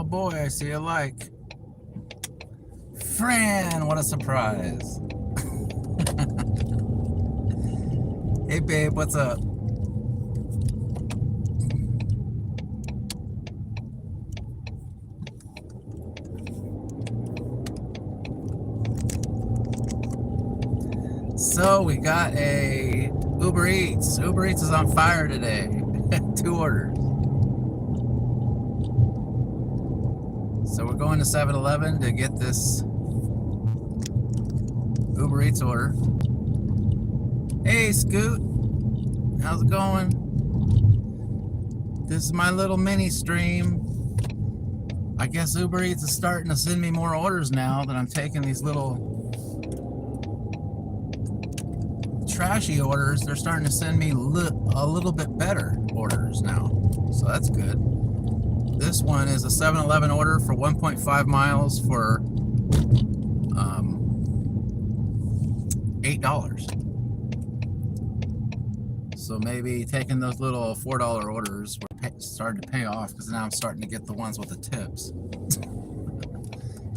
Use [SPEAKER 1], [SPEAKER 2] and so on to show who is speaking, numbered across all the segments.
[SPEAKER 1] Oh boy, I see a like. Fran, what a surprise. Hey babe, what's up? So we got a Uber Eats. Uber Eats is on fire today. 2 orders. So we're going to 7-Eleven to get this Uber Eats order. Hey Scoot, how's it going? This is my little mini stream. I guess Uber Eats is starting to send me more orders now that I'm taking these little trashy orders. They're starting to send me a little bit better orders now, so that's good. This one is a 7-Eleven order for 1.5 miles for $8. So maybe taking those little $4 orders were starting to pay off, because now I'm starting to get the ones with the tips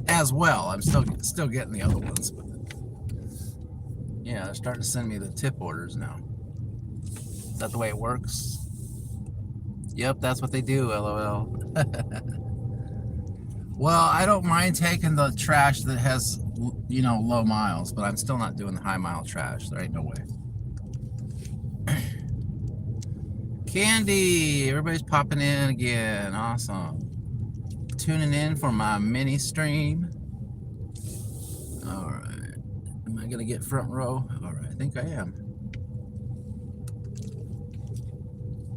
[SPEAKER 1] as well. I'm still getting the other ones, but yeah, they're starting to send me the tip orders now. Is that the way it works? Yep, that's what they do, LOL. Well, I don't mind taking the trash that has, you know, low miles, but I'm still not doing the high mile trash. There ain't no way. Candy, everybody's popping in again. Awesome. Tuning in for my mini stream. All right. Am I gonna get front row? All right, I think I am.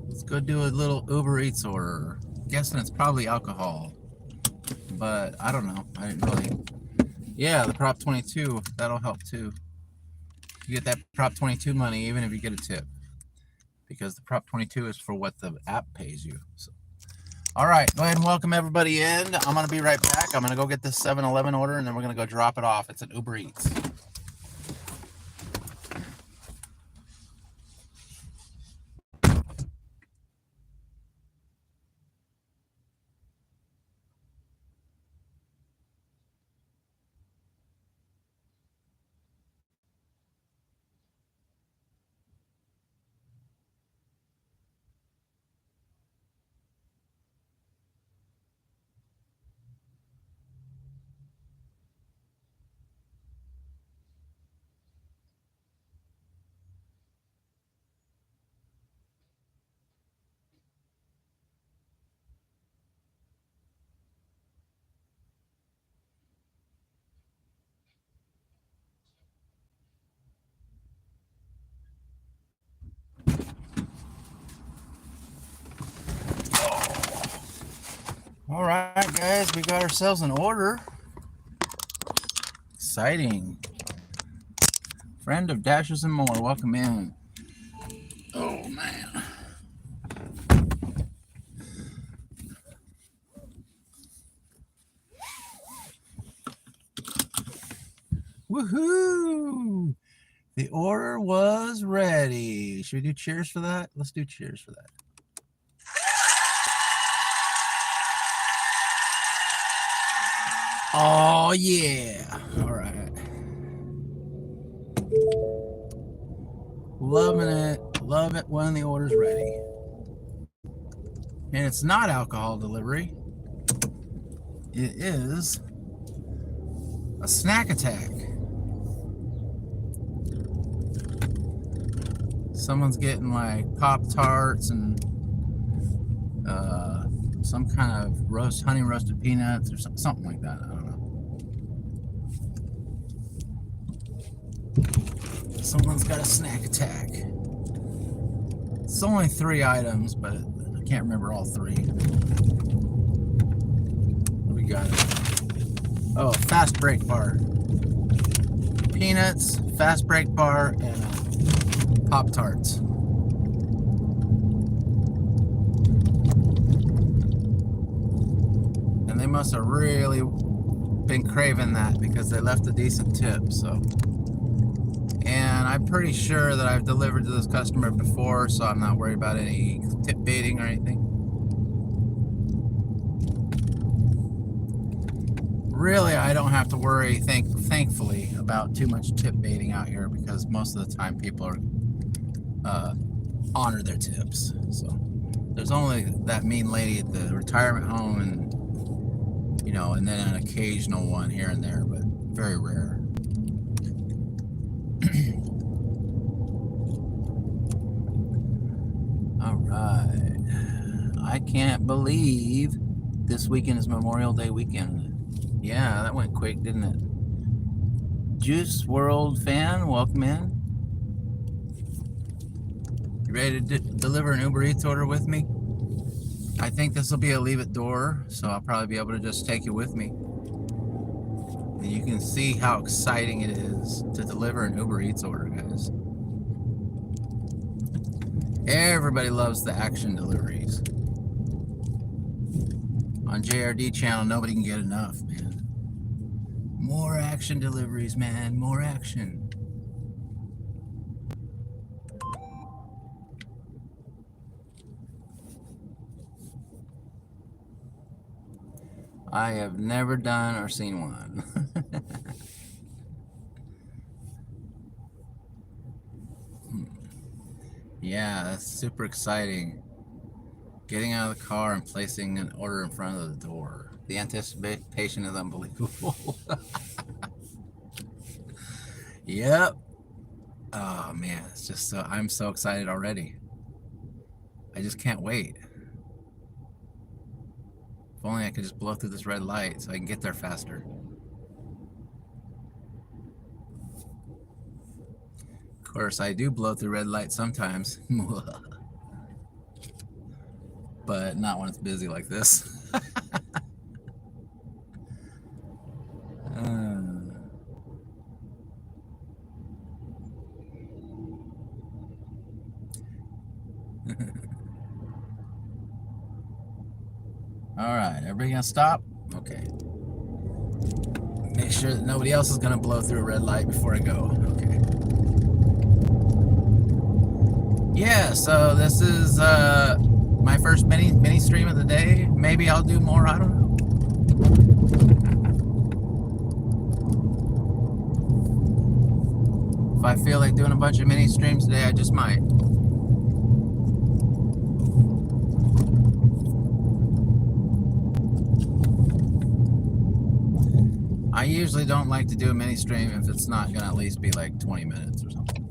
[SPEAKER 1] Let's go do a little Uber Eats order. Guessing it's probably alcohol, but I don't know. I didn't really. Yeah, the Prop 22, that'll help too. You get that Prop 22 money even if you get a tip, because the Prop 22 is for what the app pays you. So, all right, go ahead and welcome everybody in. I'm gonna be right back. I'm gonna go get this 7-Eleven order, and then we're gonna go drop it off. It's an Uber Eats. All right, guys, we got ourselves an order. Exciting. Friend of Dashers and More, welcome in. Oh, man. Woohoo! The order was ready. Should we do cheers for that? Let's do cheers for that. Oh, yeah. All right. Loving it. Love it when the order's ready. And it's not alcohol delivery. It is a snack attack. Someone's getting like Pop-Tarts and some kind of honey roasted peanuts or something like that. I don't know. Someone's got a snack attack. It's only 3 items, but I can't remember all 3. What we got? Oh, fast break bar. Peanuts, fast break bar, and Pop-Tarts. And they must have really been craving that because they left a decent tip, so. And I'm pretty sure that I've delivered to this customer before, so I'm not worried about any tip baiting or anything. really, I don't have to worry, thankfully, about too much tip baiting out here, because most of the time people are honor their tips. So there's only that mean lady at the retirement home, and you know, and then an occasional one here and there, but very rare. All right. I can't believe this weekend is Memorial Day weekend. Yeah, that went quick, didn't it? Juice World fan, welcome in. You ready to deliver an Uber Eats order with me? I think this will be a leave at door, so I'll probably be able to just take you with me. And you can see how exciting it is to deliver an Uber Eats order, guys. Everybody loves the action deliveries. On JRD channel, nobody can get enough, man. More action deliveries, man. More action. I have never done or seen one. Yeah, that's super exciting. Getting out of the car and placing an order in front of the door. The anticipation is unbelievable. Yep. Oh man, it's just so, I'm so excited already. I just can't wait. If only I could just blow through this red light so I can get there faster. Of course, I do blow through red lights sometimes. But not when it's busy like this. Alright, everybody gonna stop? Okay. Make sure that nobody else is gonna blow through a red light before I go. Okay. Yeah, so this is my first mini stream of the day. Maybe I'll do more, I don't know. If I feel like doing a bunch of mini streams today, I just might. I usually don't like to do a mini stream if it's not gonna at least be like 20 minutes or something.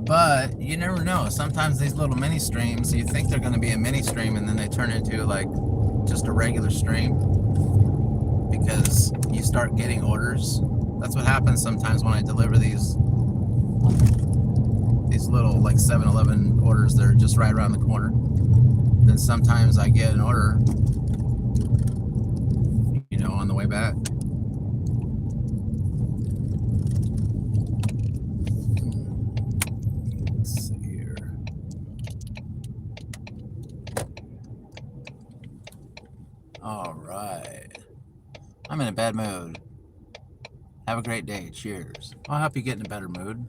[SPEAKER 1] But you never know. Sometimes these little mini streams, you think they're gonna be a mini stream and then they turn into like just a regular stream because you start getting orders. That's what happens sometimes when I deliver these little like 7-Eleven orders that are just right around the corner. Then sometimes I get an order, you know, on the way back. Let's see here. All right. I'm in a bad mood. Have a great day. Cheers. I'll help you get in a better mood.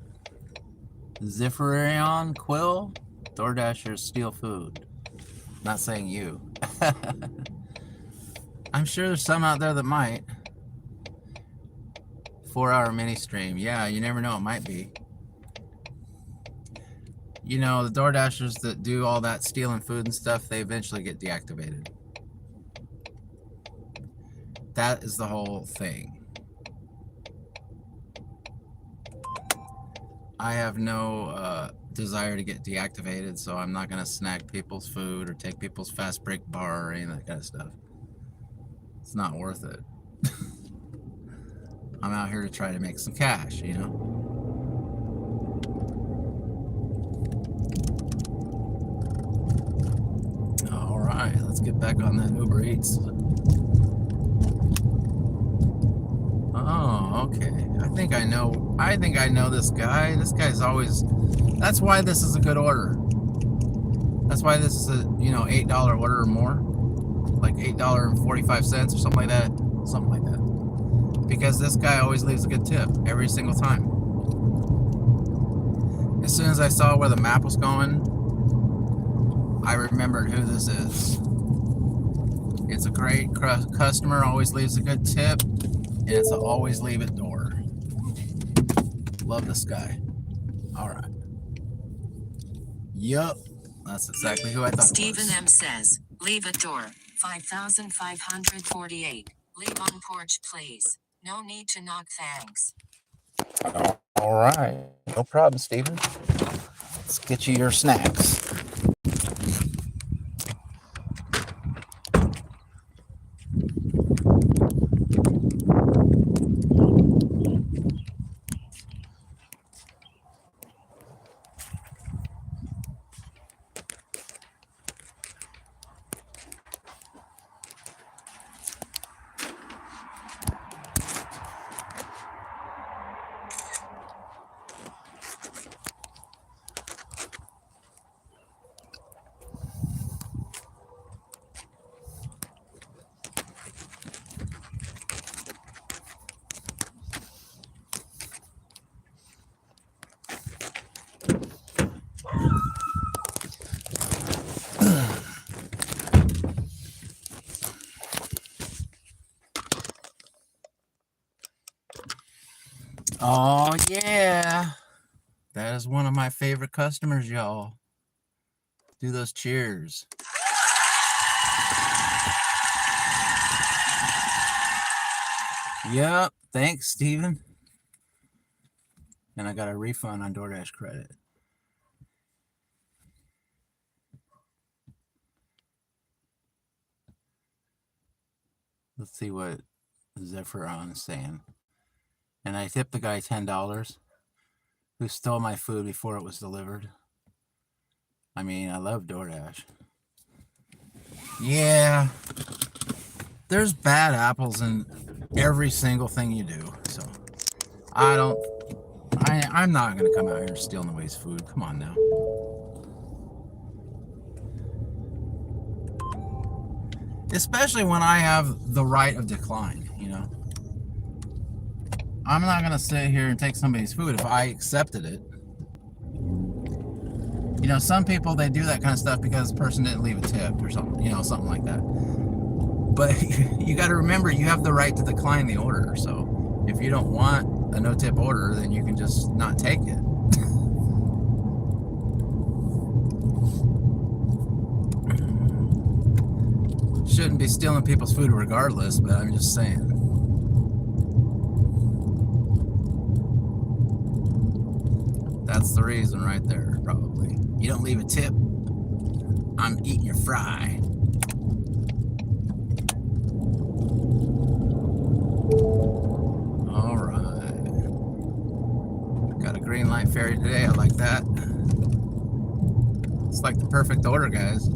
[SPEAKER 1] Zifferion Quill, DoorDashers steal food. Not saying you. I'm sure there's some out there that might. 4-hour mini stream. Yeah, you never know. It might be. You know, the DoorDashers that do all that stealing food and stuff, they eventually get deactivated. That is the whole thing. I have no desire to get deactivated, so I'm not going to snag people's food or take people's fast break bar or any of that kind of stuff. It's not worth it. I'm out here to try to make some cash, you know? All right, let's get back on that Uber Eats. Oh, okay. I think I know this guy. This guy's always, that's why this is a good order. That's why this is a, you know, $8 order or more. Like $8.45 or something like that. Something like that. Because this guy always leaves a good tip every single time. As soon as I saw where the map was going, I remembered who this is. It's a great customer, always leaves a good tip, and it's an always leave it door. Love this guy. All right. Yup. That's exactly who I thought
[SPEAKER 2] Stephen
[SPEAKER 1] it was.
[SPEAKER 2] M says, leave it door, 5,548. Leave on porch, please. No need to knock, thanks.
[SPEAKER 1] All right. No problem, Stephen. Let's get you your snacks. Oh, yeah. That is one of my favorite customers, y'all. Do those cheers. Yep. Thanks, Steven. And I got a refund on Doordash credit. Let's see what Zephyron is saying. And I tipped the guy $10 who stole my food before it was delivered. I mean, I love Doordash. Yeah. There's bad apples in every single thing you do. So I'm not going to come out here and steal nobody's food. Come on now. Especially when I have the right of decline, you know. I'm not going to sit here and take somebody's food if I accepted it. You know, some people, they do that kind of stuff because the person didn't leave a tip or something, you know, something like that. But you got to remember, you have the right to decline the order. So if you don't want a no-tip order, then you can just not take it. Shouldn't be stealing people's food regardless, but I'm just saying. That's the reason right there, probably. You don't leave a tip, I'm eating your fry. All right. Got a green light ferry today. I like that. It's like the perfect order, guys.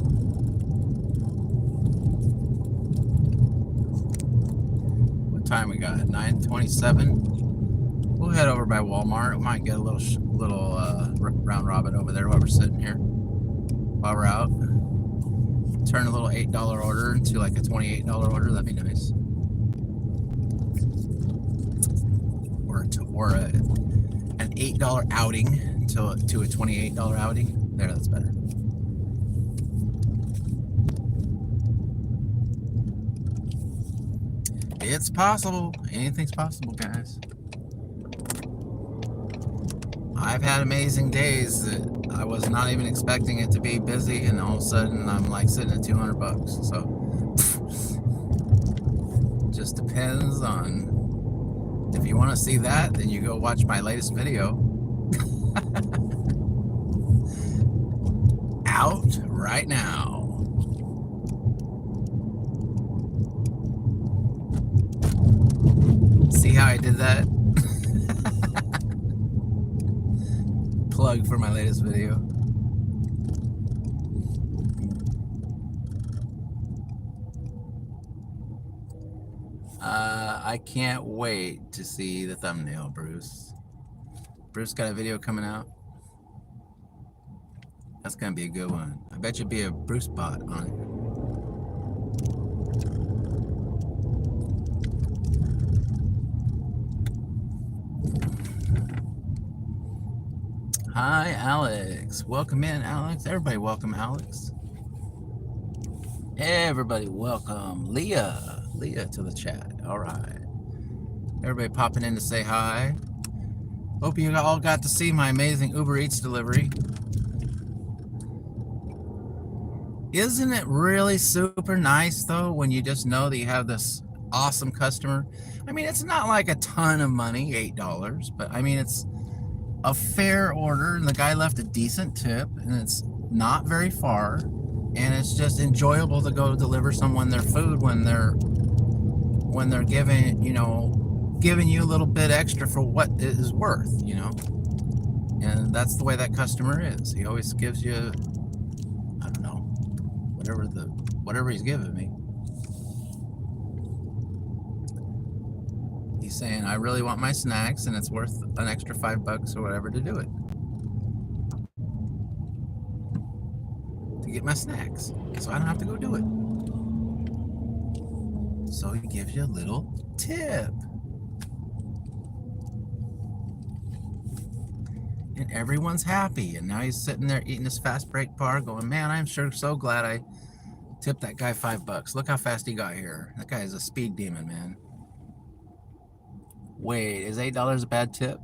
[SPEAKER 1] What time we got? 9:27. We'll head over by Walmart. We might get a little round robin over there while we're sitting here. While we're out, turn a little $8 order into like a $28 order. That'd be nice. Or an $8 outing to a $28 outing. There, that's better. It's possible. Anything's possible, guys. I've had amazing days that I was not even expecting it to be busy, and all of a sudden I'm like sitting at $200. So just depends on. If you want to see that, then you go watch my latest video. Out right now. See how I did that? Plug for my latest video. I can't wait to see the thumbnail, Bruce. Bruce got a video coming out. That's gonna be a good one. I bet you'll be a Bruce bot on it. Hi, Alex. Welcome in, Alex. Everybody welcome Alex. Everybody, welcome Leah to the chat. All right, everybody popping in to say hi. Hope you all got to see my amazing Uber Eats delivery. Isn't it really super nice though when you just know that you have this awesome customer? I mean, it's not like a ton of money, $8, but I mean, it's a fair order, and the guy left a decent tip, and it's not very far, and it's just enjoyable to go deliver someone their food when they're giving, you know, giving you a little bit extra for what it is worth, you know. And that's the way that customer is. He always gives you, I don't know, whatever he's giving me. He's saying, I really want my snacks, and it's worth an extra $5 or whatever to do it. To get my snacks, so I don't have to go do it. So he gives you a little tip. And everyone's happy. And now he's sitting there eating his fast break bar going, man, I'm sure so glad I tipped that guy $5. Look how fast he got here. That guy is a speed demon, man. Wait, is $8 a bad tip?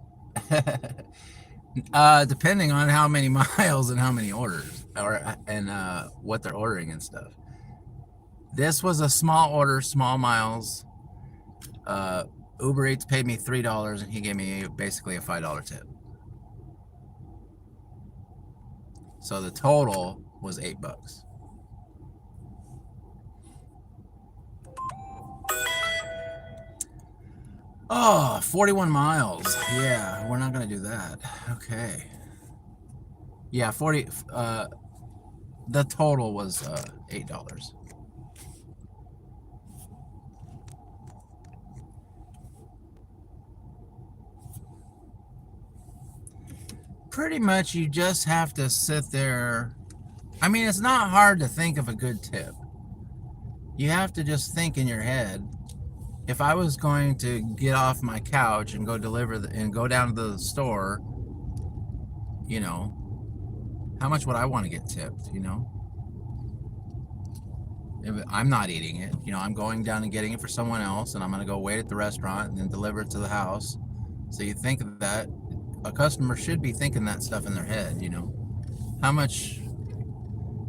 [SPEAKER 1] Depending on how many miles and how many orders, and what they're ordering and stuff. This was a small order, small miles. Uber Eats paid me $3, and he gave me basically a $5 tip. So the total was $8. Oh, 41 miles. Yeah, we're not gonna do that. Okay. Yeah, 40. The total was $8. Pretty much, you just have to sit there. I mean, it's not hard to think of a good tip. You have to just think in your head. If I was going to get off my couch and go deliver and go down to the store, you know, how much would I want to get tipped, you know? If I'm not eating it, you know, I'm going down and getting it for someone else, and I'm going to go wait at the restaurant and then deliver it to the house. So you think of that. A customer should be thinking that stuff in their head, you know. How much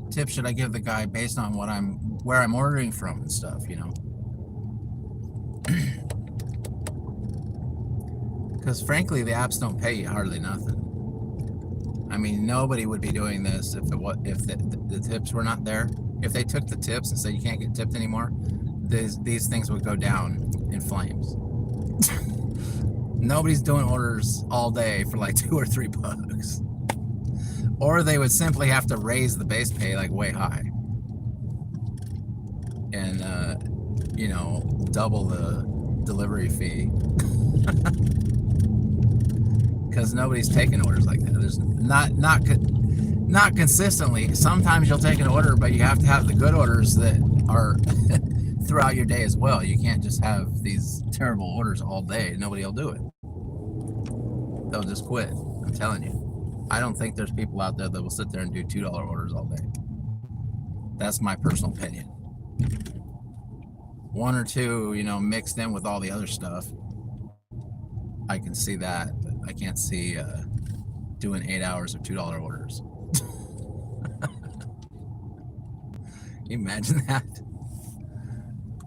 [SPEAKER 1] tip should I give the guy based on where I'm ordering from and stuff, you know? Because frankly, the apps don't pay you hardly nothing. I mean, nobody would be doing this if the tips were not there. If they took the tips and said you can't get tipped anymore, these things would go down in flames. Nobody's doing orders all day for like $2 or $3. Or they would simply have to raise the base pay like way high. And, you know, double the delivery fee. Because nobody's taking orders like that. There's not consistently. Sometimes you'll take an order, but you have to have the good orders that are throughout your day as well. You can't just have these terrible orders all day. Nobody will do it. They'll just quit. I'm telling you. I don't think there's people out there that will sit there and do $2 orders all day. That's my personal opinion. One or two, you know, mixed in with all the other stuff. I can see that, but I can't see doing 8 hours of $2 orders. Can you imagine that?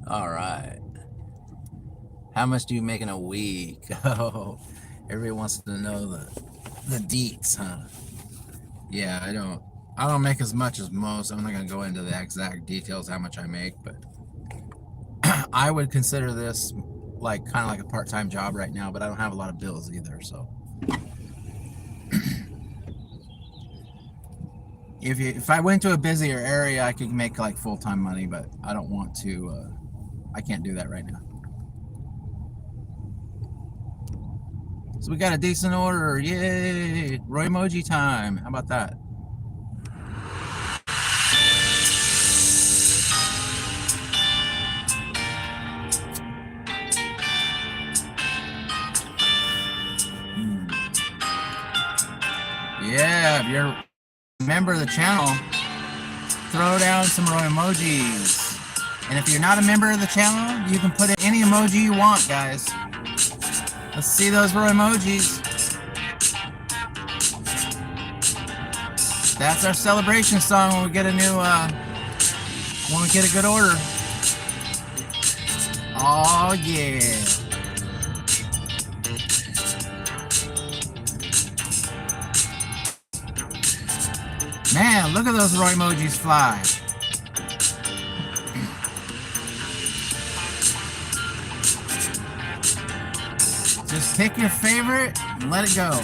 [SPEAKER 1] All right. How much do you make in a week? Oh, everybody wants to know the deets, huh? Yeah, I don't make as much as most. I'm not gonna go into the exact details how much I make, but I would consider this like kind of like a part-time job right now, but I don't have a lot of bills either, so if I went to a busier area, I could make like full-time money, but I don't want to. I can't do that right now. So we got a decent order. Yay! Roy emoji time. How about that? Yeah, if you're a member of the channel, throw down some emojis. And if you're not a member of the channel, you can put in any emoji you want, guys. Let's see those emojis. That's our celebration song when we get a new, when we get a good order. Oh yeah. Man, look at those emojis fly. Just pick your favorite and let it go.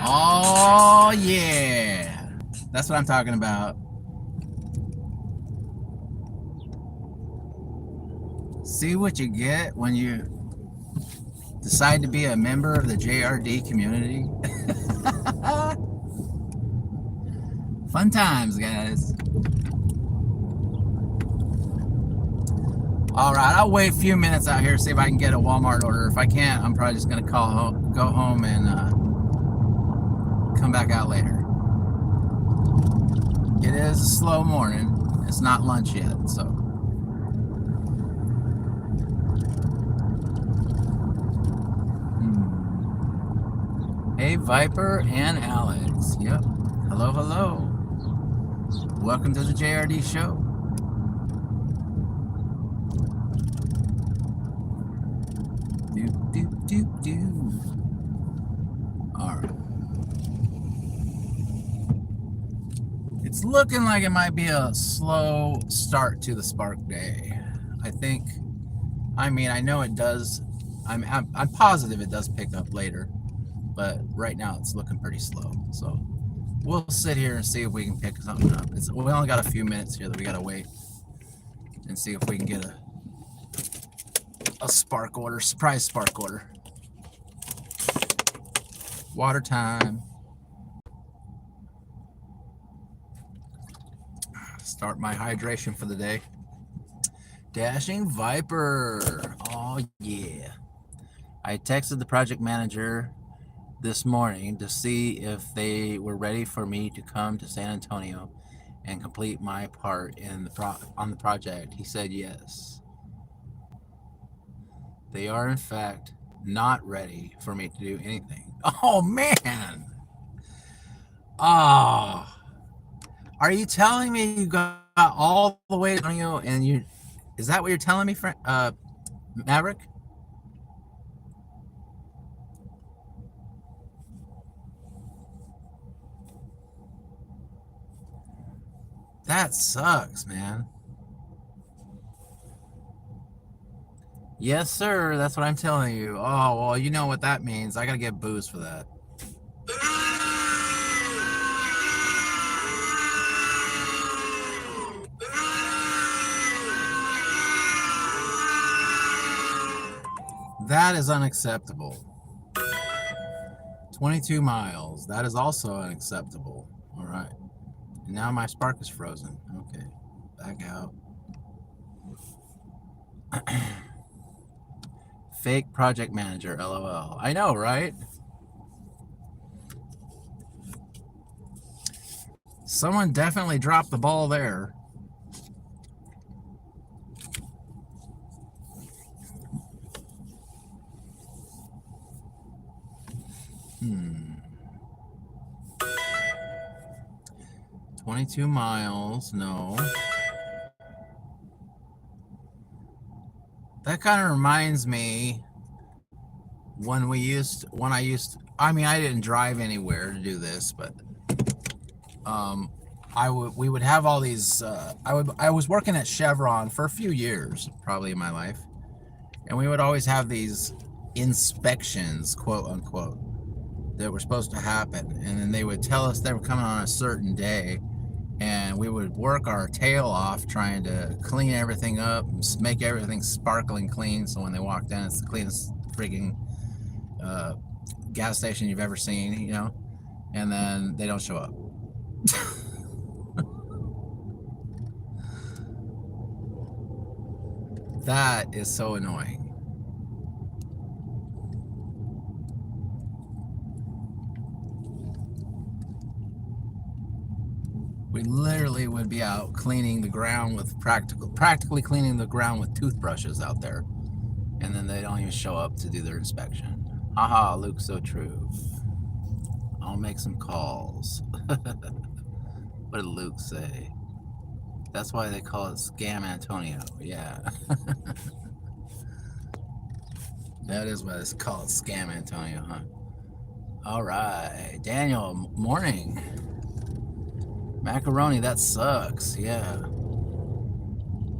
[SPEAKER 1] Oh yeah. That's what I'm talking about. See what you get when you decide to be a member of the JRD community. Fun times, guys. All right, I'll wait a few minutes out here, see if I can get a Walmart order. If I can't, I'm probably just gonna go home and come back out later. It is a slow morning. It's not lunch yet, so. Hey, Viper and Alex. Yep. Hello, hello. Welcome to the JRD show. Do. All right. It's looking like it might be a slow start to the Spark day. I think. I mean, I know it does. I'm positive it does pick up later, but right now it's looking pretty slow. So we'll sit here and see if we can pick something up. We only got a few minutes here that we gotta wait and see if we can get a Spark order, surprise Spark order. Water time. Start my hydration for the day. Dashing Viper. Oh yeah. I texted the project manager this morning to see if they were ready for me to come to San Antonio and complete my part in on the project. He said yes. They are in fact not ready for me to do anything. Oh man. Oh. Are you telling me you got all the way to San Antonio and you, is that what you're telling me, Maverick? That sucks, man. Yes, sir. That's what I'm telling you. Oh, well, you know what that means. I got to get booze for that. That is unacceptable. 22 miles. That is also unacceptable. All right. Now my Spark is frozen. Okay. Back out. Fake project manager, LOL. I know, right? Someone definitely dropped the ball there. 22 miles, no. That kind of reminds me when I didn't drive anywhere to do this, but we would have all these, I was working at Chevron for a few years, probably in my life, and we would always have these inspections, quote unquote, that were supposed to happen, and then they would tell us they were coming on a certain day, and we would work our tail off trying to clean everything up, make everything sparkling clean, so when they walked in, it's the cleanest freaking gas station you've ever seen, you know, and then they don't show up. That is so annoying. We literally would be out cleaning the ground with practically cleaning the ground with toothbrushes out there. And then they don't even show up to do their inspection. Haha, Luke, so true. I'll make some calls. What did Luke say? That's why they call it Scam Antonio. Yeah. That is why it's called Scam Antonio, huh? All right. Daniel, morning. Macaroni, that sucks. Yeah.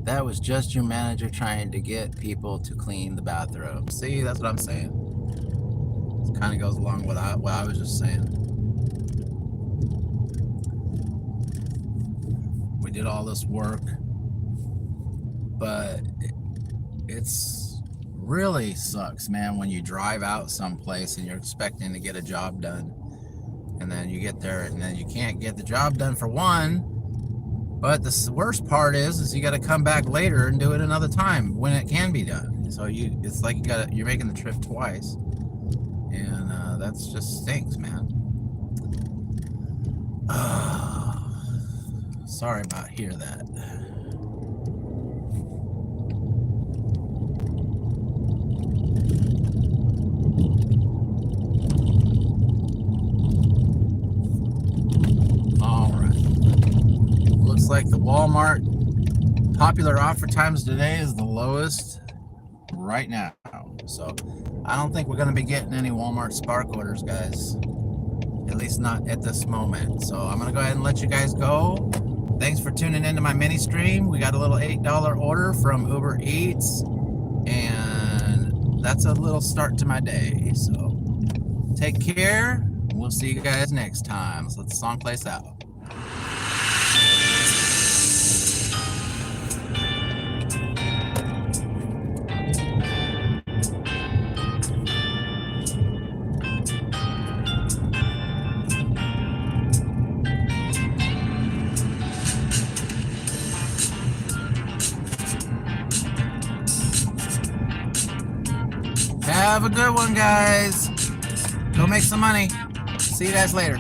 [SPEAKER 1] That was just your manager trying to get people to clean the bathroom. See, that's what I'm saying. It kind of goes along with what I was just saying. We did all this work, but it's really sucks, man, when you drive out someplace and you're expecting to get a job done, and then you get there and then you can't get the job done for one. But the worst part is you got to come back later and do it another time when it can be done. So it's like you're making the trip twice, and that's just stinks, man. Sorry about hear that. All right. Looks like the Walmart popular offer times today is the lowest right now. So I don't think we're going to be getting any Walmart Spark orders, guys. At least not at this moment. So I'm going to go ahead and let you guys go. Thanks for tuning into my mini stream. We got a little $8 order from UberEats, and that's a little start to my day. So take care. We'll see you guys next time. So let the song play us out. Have a good one, guys. Go make some money. See you guys later.